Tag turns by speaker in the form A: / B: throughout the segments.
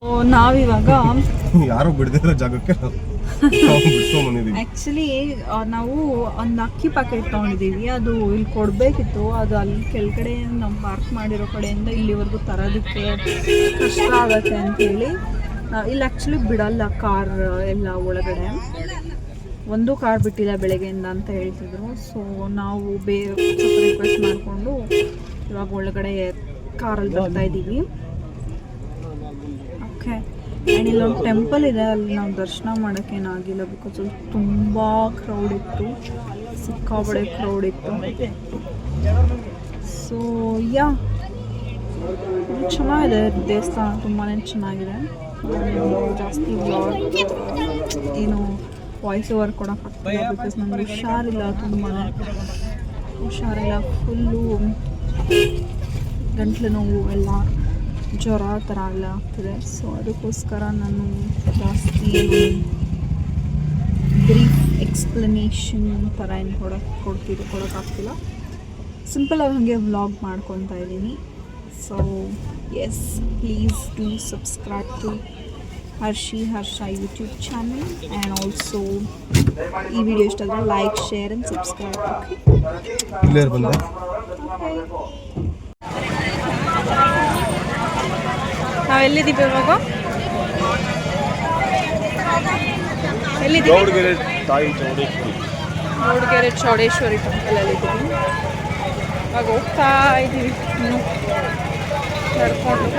A: ನಾವಿವಾಗ
B: ಯಾರು ಬಿಡದಿರೋ ಜಾಗಕ್ಕೆ
A: ಆ್ಯಕ್ಚುಲಿ ನಾವು ಒಂದು ಅಕ್ಕಿ ಪ್ಯಾಕೆಟ್ ತೊಗೊಂಡಿದ್ದೀವಿ. ಅದು ಇಲ್ಲಿ ಕೊಡಬೇಕಿತ್ತು. ಅದು ಅಲ್ಲಿ ಕೆಳಗಡೆ ನಾವು ಪಾರ್ಕ್ ಮಾಡಿರೋ ಕಡೆಯಿಂದ ಇಲ್ಲಿವರೆಗೂ ತರೋದಕ್ಕೆ ಕಷ್ಟ ಆಗುತ್ತೆ ಅಂತೇಳಿ ಇಲ್ಲಿ ಆ್ಯಕ್ಚುಲಿ ಬಿಡಲ್ಲ ಕಾರ್ ಎಲ್ಲ ಒಳಗಡೆ. ಒಂದು ಕಾರ್ ಬಿಟ್ಟಿಲ್ಲ ಬೆಳಗ್ಗೆಯಿಂದ ಅಂತ ಹೇಳ್ತಿದ್ರು. ಸೊ ನಾವು ಸ್ವಲ್ಪ ರಿಕ್ವೆಸ್ಟ್ ಮಾಡಿಕೊಂಡು ಇವಾಗ ಒಳಗಡೆ ಕಾರಲ್ಲಿ ಬರ್ತಾ ಇದ್ದೀವಿ. ಓಕೆ, ಆ್ಯಂಡ್ ಇಲ್ಲೊಂದು ಟೆಂಪಲ್ ಇದೆ, ಅಲ್ಲಿ ನಾವು ದರ್ಶನ ಮಾಡೋಕ್ಕೇನಾಗಿಲ್ಲ ಬಿಕಾಸ್ ಅಲ್ಲಿ ತುಂಬ ಕ್ರೌಡ್ ಇತ್ತು, ಸಿಕ್ಕಾಪಡೆ ಕ್ರೌಡ್ ಇತ್ತು. ಸೊ ಚೆನ್ನಾಗಿದೆ ದೇವಸ್ಥಾನ, ತುಂಬಾ ಚೆನ್ನಾಗಿದೆ. ಜಾಸ್ತಿ ವ್ಲಾಗ್ ಏನು ವಾಯ್ಸ್ ಓವರ್ ಕೊಡೋಕ್ಕಾಗ್ತಿಲ್ಲ ಬಿಕಾಸ್ ನನಗೆ ಹುಷಾರಿಲ್ಲ, ತುಂಬಾ ಹುಷಾರಿಲ್ಲ. ಫುಲ್ಲು ಗಂಟ್ಲು ನೋವು ಎಲ್ಲ, ಜ್ವರ ಥರ ಎಲ್ಲ ಆಗ್ತಿದೆ. ಸೊ ಅದಕ್ಕೋಸ್ಕರ ನಾನು ಜಾಸ್ತಿ ಬ್ರೀಫ್ ಎಕ್ಸ್ಪ್ಲನೇಷನ್ ಥರ ಏನು ಕೊಡೋಕ್ಕಾಗ್ತಿಲ್ಲ. ಸಿಂಪಲಾಗಿ ಹಾಗೆ ವ್ಲಾಗ್ ಮಾಡ್ಕೊತಾ ಇದ್ದೀನಿ. So yes, please do subscribe to Harsha YouTube channel and also ಈ ವಿಡಿಯೋ ಇಷ್ಟ ಆದರೆ ಲೈಕ್, ಶೇರ್ ಆ್ಯಂಡ್ ಸಬ್ಸ್ಕ್ರೈಬ್. ನಾವೆಲ್ಲಿದ್ದೀವಿ ಇವಾಗ?
B: ಗೌಡಗೆರೆ
A: ಚೌಡೇಶ್ವರಿ ಟೆಂಪಲಲ್ಲಿದ್ದೀವಿ. ಇವಾಗ ಹೋಗ್ತಾ ಇದ್ದೀವಿ ಇನ್ನು ನಡ್ಕೊಂಡು.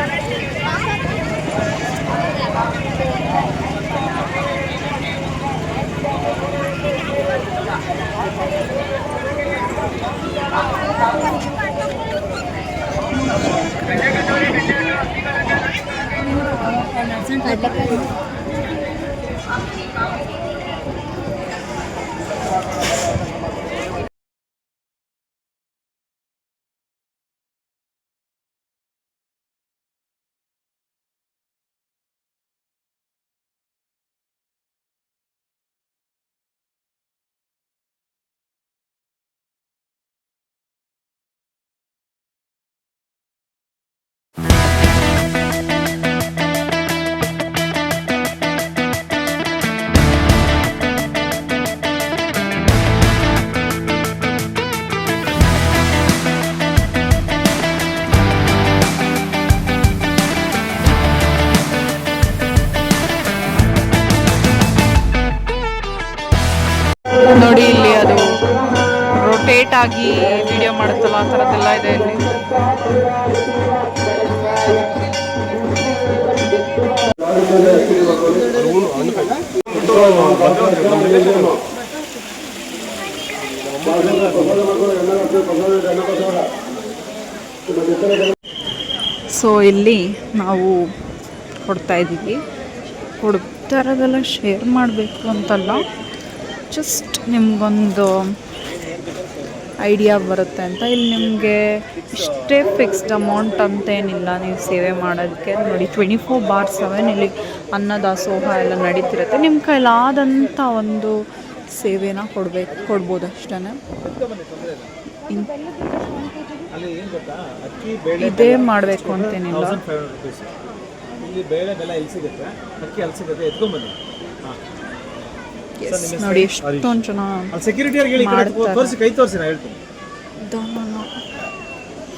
A: ನೋಡಿ ಇಲ್ಲಿ ಅದು ರೊಟೇಟ್ ಆಗಿ ವಿಡಿಯೋ ಮಾಡುತ್ತಲ್ಲ, ಆ ಥರದ್ದೆಲ್ಲ ಇದೆ ಇಲ್ಲಿ. ಸೊ ಇಲ್ಲಿ ನಾವು ಕೊಡ್ತಾ ಇದ್ದೀವಿ. ಕೊಡ್ತಾ ಇರೋದೆಲ್ಲ ಶೇರ್ ಮಾಡಬೇಕು ಅಂತಲ್ಲ, ಜಸ್ಟ್ ನಿಮಗೊಂದು ಐಡಿಯಾ ಬರುತ್ತೆ ಅಂತ. ಇಲ್ಲಿ ನಿಮಗೆ ಇಷ್ಟೇ ಫಿಕ್ಸ್ಡ್ ಅಮೌಂಟ್ ಅಂತೇನಿಲ್ಲ ನೀವು ಸೇವೆ ಮಾಡೋದಕ್ಕೆ. ನೋಡಿ 24/7 ಇಲ್ಲಿ ಅನ್ನದಾಸೋಹ ಎಲ್ಲ ನಡೀತಿರುತ್ತೆ. ನಿಮ್ಮ ಕೈಲಾದಂಥ ಒಂದು ಸೇವೆನ ಕೊಡ್ಬೋದು ಅಷ್ಟೇ. ಇದೇ ಮಾಡಬೇಕು ಅಂತೇನಿಲ್ಲ. ನೋಡಿ ಎಷ್ಟೊಂದು ಜನ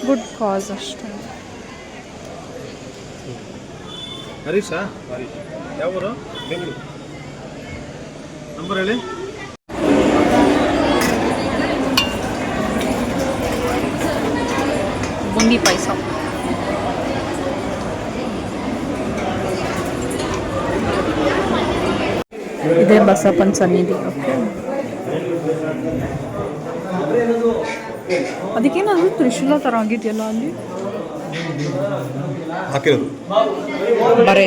A: ಗುಡ್ ಕಾಸ್ ಅಷ್ಟೇ.
B: ಹರೀಶಾ, ಯಾವ ಊರು? ಬೆಂಗಳೂರು. ನಂಬರ್ ಹೇಳಿ.
A: ಬುಂದಿ ಪಾಯಸ. ಇದೇ ಬಸಪ್ಪನ ಸನ್ನಿಧಿ. ಓಕೆ, ಅದಕ್ಕೇನಾದ್ರು ತ್ರಿಶೂಲ ಥರ ಆಗಿದೆಯಲ್ಲ ಅಲ್ಲಿ
B: ಹಾಕಿರೋದು
A: ಬರೇ.